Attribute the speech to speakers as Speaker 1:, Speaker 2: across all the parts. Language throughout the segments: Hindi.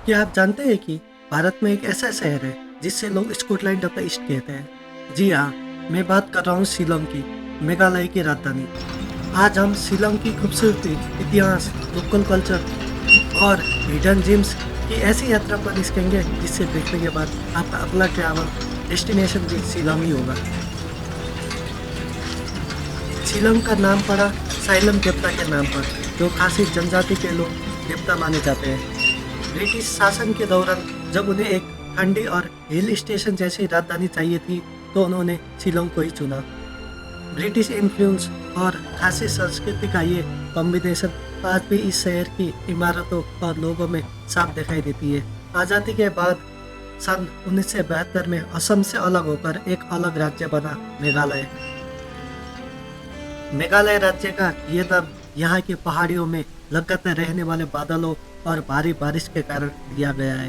Speaker 1: क्या आप जानते हैं कि भारत में एक ऐसा शहर है जिससे लोग स्कॉटलैंड ऑफ द ईस्ट कहते हैं? जी हाँ, मैं बात कर रहा हूँ शिलोंग की, मेघालय की राजधानी। आज हम शिलोंग की खूबसूरती, इतिहास, लोकल कल्चर और हिडन जिम्स की ऐसी यात्रा पर निकलेंगे जिससे देखने के बाद आपका अगला ट्रैवल डेस्टिनेशन भी शिलोंग ही होगा। शिलोंग का नाम पड़ा साइलम देवता के नाम पर, जो खासी जनजाति के लोग देवता माने जाते हैं। ब्रिटिश शासन के दौरान जब उन्हें एक ठंडी और हिल स्टेशन जैसी राजधानी चाहिए थी, तो उन्होंने शिलोंग को ही चुना। ब्रिटिश इन्फ्लुएंस और खासी संस्कृति का ये कॉम्बिनेशन आज भी इस शहर की इमारतों और लोगों में साफ दिखाई देती है। आज़ादी के बाद सन 1972 में असम से अलग होकर एक अलग राज्य बना मेघालय। मेघालय राज्य का ये नाम यहाँ की पहाड़ियों में लगातार रहने वाले बादलों और भारी बारिश के कारण दिया गया है।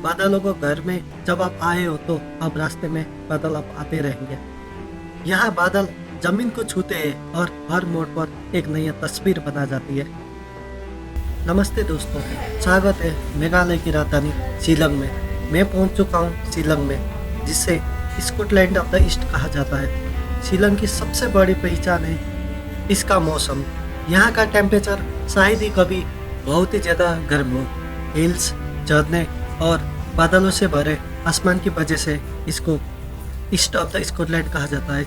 Speaker 1: बादलों को घर में जब आप आए हो तो अब रास्ते में बादल अब आते रहेंगे। यहाँ बादल जमीन को छूते हैं और हर मोड़ पर एक नई तस्वीर बना जाती है। नमस्ते दोस्तों, स्वागत है मेघालय की राजधानी शिलोंग में। मैं पहुंच चुका हूं शिलोंग में, जिसे स्कॉटलैंड ऑफ द ईस्ट कहा जाता है। शिलोंग की सबसे बड़ी पहचान है इसका मौसम। यहाँ का टेम्परेचर शायद ही कभी बहुत ही ज़्यादा गर्म हो। हिल्स, झरने और बादलों से भरे आसमान की वजह से इसको ईस्ट ऑफ द स्कॉटलैंड कहा जाता है,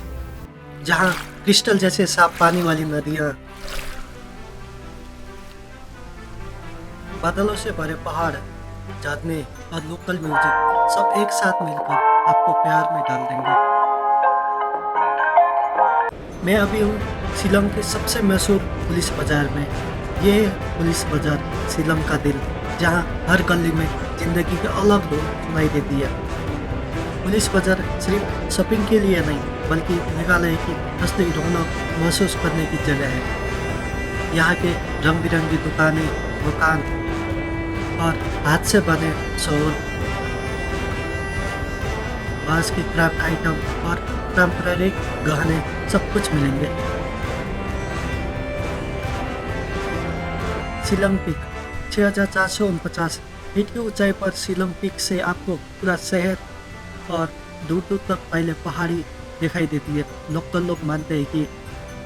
Speaker 1: जहाँ क्रिस्टल जैसे साफ पानी वाली नदियाँ, बादलों से भरे पहाड़, झरने और लोकल म्यूजिक सब एक साथ मिलकर आपको प्यार में डाल देंगे। मैं अभी हूँ शिलोंग के सबसे मशहूर पुलिस बाजार में। ये है पुलिस बाजार, शिलोंग का दिल, जहाँ हर गली में जिंदगी की अलग धुन सुनाई देती है। पुलिस बाजार सिर्फ शॉपिंग के लिए नहीं, बल्कि मेघालय की असली रौनक महसूस करने की जगह है। यहाँ के रंग बिरंगी दुकानें, मकान और हाथ से बने शॉल, बांस के क्राफ्ट आइटम और पारंपरिक गहने सब कुछ मिलेंगे। शिलोंग पीक 6449 फीट की ऊंचाई पर शिलोंग पीक से आपको पूरा शहर और दूर दूर तक पहले पहाड़ी दिखाई देती है। लोकल लोग मानते हैं कि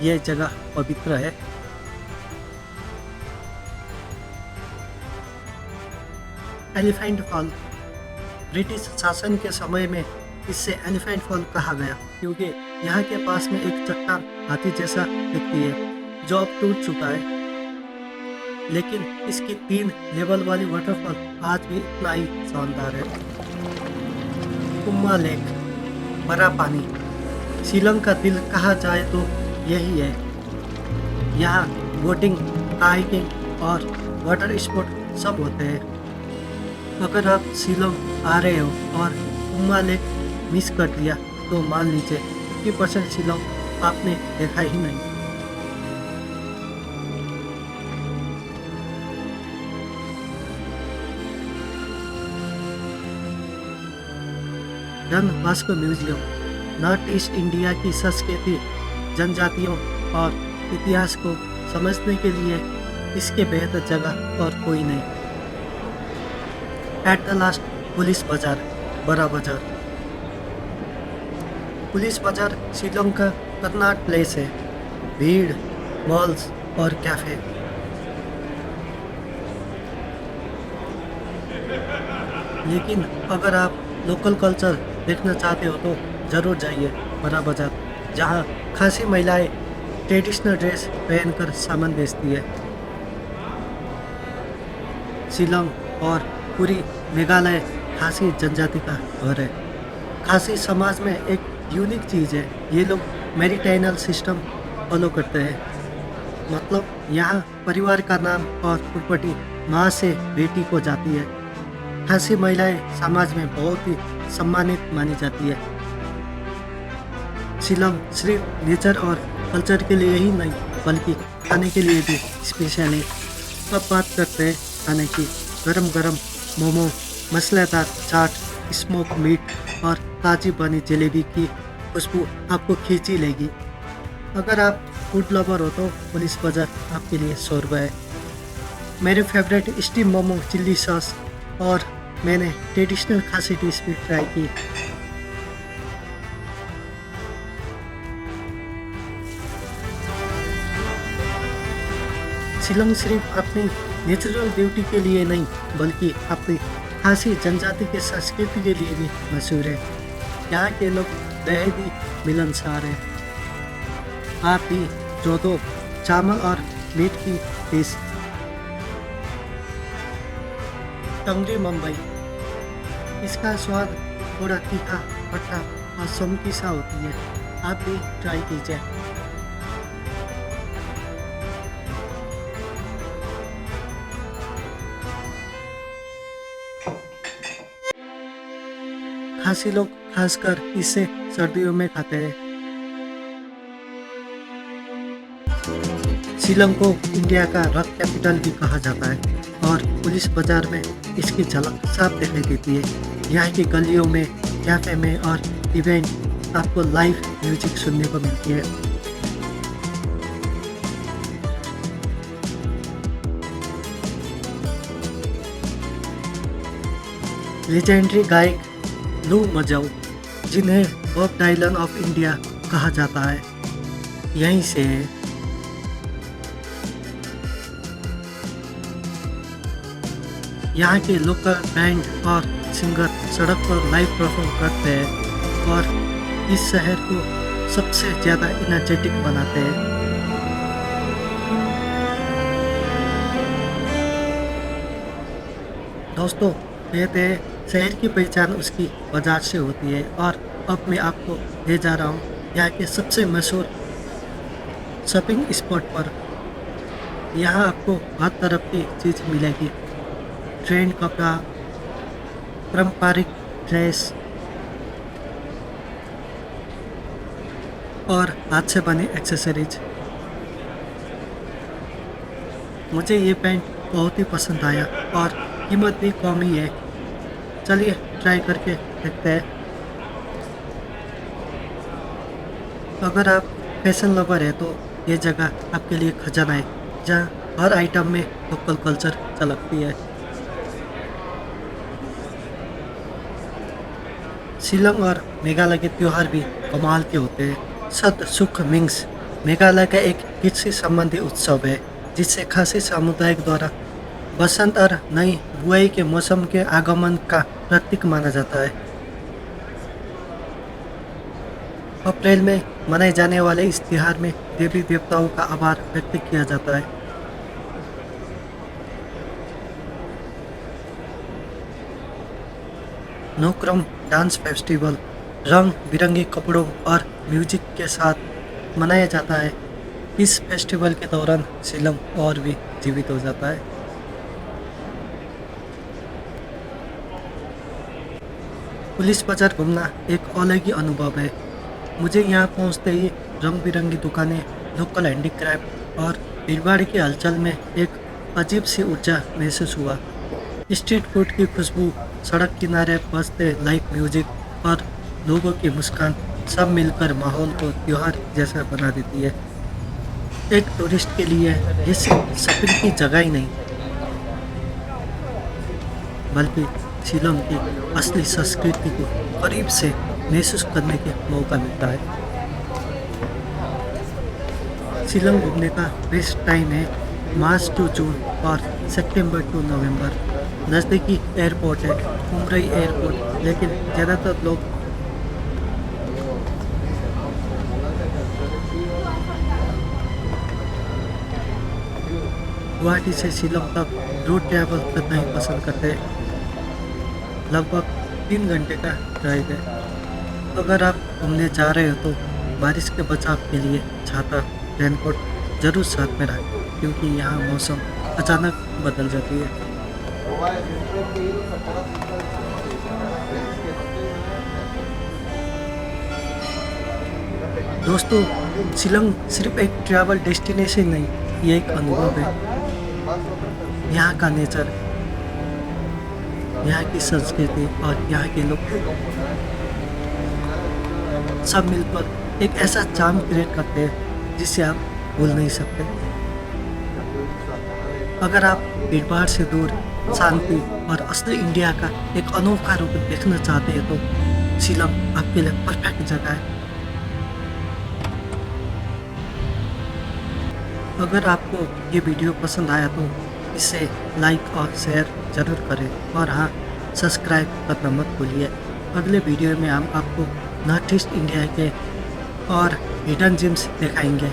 Speaker 1: यह जगह पवित्र है। एलिफेंट फॉल, ब्रिटिश शासन के समय में इससे एलिफेंट फॉल कहा गया, क्योंकि यहाँ के पास में एक चट्टान हाथी जैसा दिखती है जो अब टूट चुका है। लेकिन इसकी 3 लेवल वाली वाटरफॉल आज भी इतना ही शानदार है। कुम्मा लेक, बड़ा पानी, शिलोंग का दिल कहा जाए तो यही है। यहाँ बोटिंग, हाइकिंग और वाटर स्पोर्ट सब होते हैं। अगर आप शिलोंग आ रहे हो और कुम्मा लेक मिस कर दिया तो मान लीजिए 50% शिलोंग आपने देखा ही नहीं। Done Vasco museum, north east India की संस्कृति, जनजातियों और इतिहास को समझने के लिए इसके बेहतर जगह और कोई नहीं। एट द लास्ट पुलिस बाजार, बड़ा बाजार। पुलिस बाजार शिलोंग का खतरनाक प्लेस है। भीड़, मॉल्स और कैफे। लेकिन अगर आप लोकल कल्चर देखना चाहते हो तो ज़रूर जाइए बड़ा बाजार, जहाँ खासी महिलाएं ट्रेडिशनल ड्रेस पहनकर सामान बेचती है। शिलोंग और पूरी मेघालय खासी जनजाति का घर है। खासी समाज में एक यूनिक चीज़ है, ये लोग मैरिटाइनल सिस्टम फॉलो करते हैं। मतलब यहाँ परिवार का नाम और प्रॉपर्टी माँ से बेटी को जाती है। खासी महिलाएं समाज में बहुत ही सम्मानित मानी जाती है। शिलोंग सिर्फ नेचर और कल्चर के लिए ही नहीं, बल्कि खाने के लिए भी स्पेशल है। अब बात करते हैं खाने की। गरम गरम मोमो, मसालेदार चाट, स्मोक मीट और ताज़ी बनी जलेबी की खुशबू आपको खींच ही लेगी। अगर आप फूड लवर हो तो पुलिस बाजार आपके लिए स्वर्ग है। मेरे favourite steam momo, chilli sauce और मैंने ट्रेडिशनल खासी डिश भी ट्राई की। शिलोंग सिर्फ अपनी नेचुरल ब्यूटी के लिए नहीं बल्कि अपनी खासी जनजाति के संस्कृति के लिए भी मशहूर है। यहाँ के लोग बेहद ही मिलनसार हैं। आप भी जोदो चावल और मीट की डिश टंगरी मुंबई, इसका स्वाद थोड़ा तीखा खट्टा और सौंधी सा होती है। आप भी ट्राई कीजिए। खासी लोग खासकर इसे सर्दियों में खाते हैं। शिलोंग को इंडिया का रॉक कैपिटल भी कहा जाता है और पुलिस बाजार में इसकी झलक साफ दिखाई देती है। यहाँ की गलियों में, कैफे में और इवेंट आपको लाइव म्यूजिक सुनने को मिलती है। लेजेंडरी गायक लू मजाऊ, जिन्हें बॉब डायलन ऑफ इंडिया कहा जाता है, यहीं से है। यहाँ के लोकल बैंड और सिंगर सड़क पर लाइव परफॉर्म करते हैं और इस शहर को सबसे ज़्यादा एनर्जेटिक बनाते हैं। दोस्तों, कहते हैं शहर की पहचान उसकी बाजार से होती है और अब मैं आपको ले जा रहा हूँ यहाँ के सबसे मशहूर शॉपिंग स्पॉट पर। यहाँ आपको हर तरफ की चीज़ मिलेगी। ट्रेंड कपड़ा, पारंपरिक ड्रेस और हाथ से बने एक्सेसरीज। मुझे ये पैंट बहुत ही पसंद आया और कीमत भी कम ही है। चलिए ट्राई करके देखते हैं। अगर आप फैशन लवर है तो ये जगह आपके लिए खजाना है, जहाँ हर आइटम में लोकल कल्चर झलकती है। शिलोंग और मेघालय के त्योहार भी कमाल के होते हैं। सत सुख मिंग्स मेघालय का एक कृषि संबंधी उत्सव है, जिससे खासी सामुदायिक द्वारा बसंत और नई बुआई के मौसम के आगमन का प्रतीक माना जाता है। अप्रैल में मनाए जाने वाले इस त्योहार में देवी देवताओं का आभार व्यक्त किया जाता है। नोक्रम डांस फेस्टिवल रंग बिरंगे कपड़ों और म्यूजिक के साथ मनाया जाता है। इस फेस्टिवल के दौरान शिलोंग और भी जीवित हो जाता है। पुलिस बाजार घूमना एक अलग ही अनुभव है। मुझे यहाँ पहुँचते ही रंग बिरंगी दुकानें, लोकल हैंडीक्राफ्ट और भीड़भाड़ की हलचल में एक अजीब सी ऊर्जा महसूस हुआ। स्ट्रीट फूड की खुशबू, सड़क किनारे बजते लाइव म्यूजिक और लोगों की मुस्कान सब मिलकर माहौल को त्योहार जैसा बना देती है। एक टूरिस्ट के लिए ये सिर्फ शॉपिंग की जगह ही नहीं, बल्कि शिलोंग की असली संस्कृति को करीब से महसूस करने के मौका मिलता है। शिलोंग घूमने का बेस्ट टाइम है मार्च टू जून और सितंबर टू नवंबर। नज़दीकी एयरपोर्ट है उमरई एयरपोर्ट, लेकिन ज़्यादातर लोग गुवाहाटी से शिलोंग तक रोड ट्रैवल करना ही पसंद करते हैं। लगभग 3 घंटे का ड्राइव है। अगर आप घूमने जा रहे हो तो बारिश के बचाव के लिए छाता, रेनकोट जरूर साथ में रखें, क्योंकि यहाँ मौसम अचानक बदल जाती है। दोस्तों, शिलोंग सिर्फ एक ट्रैवल डेस्टिनेशन नहीं, ये एक अनुभव है। यहाँ का नेचर, यहाँ की संस्कृति और यहाँ के लोग सब मिलकर एक ऐसा चार्म क्रिएट करते हैं जिसे आप भूल नहीं सकते। अगर आप भीड़भाड़ से दूर शांति और असली इंडिया का एक अनोखा रूप देखना चाहते हैं तो शिलंग आपके लिए परफेक्ट जगह है। अगर आपको ये वीडियो पसंद आया तो इसे लाइक और शेयर जरूर करें और हाँ, सब्सक्राइब करना मत भूलिए। अगले वीडियो में हम आपको नॉर्थ ईस्ट इंडिया के और हिडन जिम्स दिखाएंगे।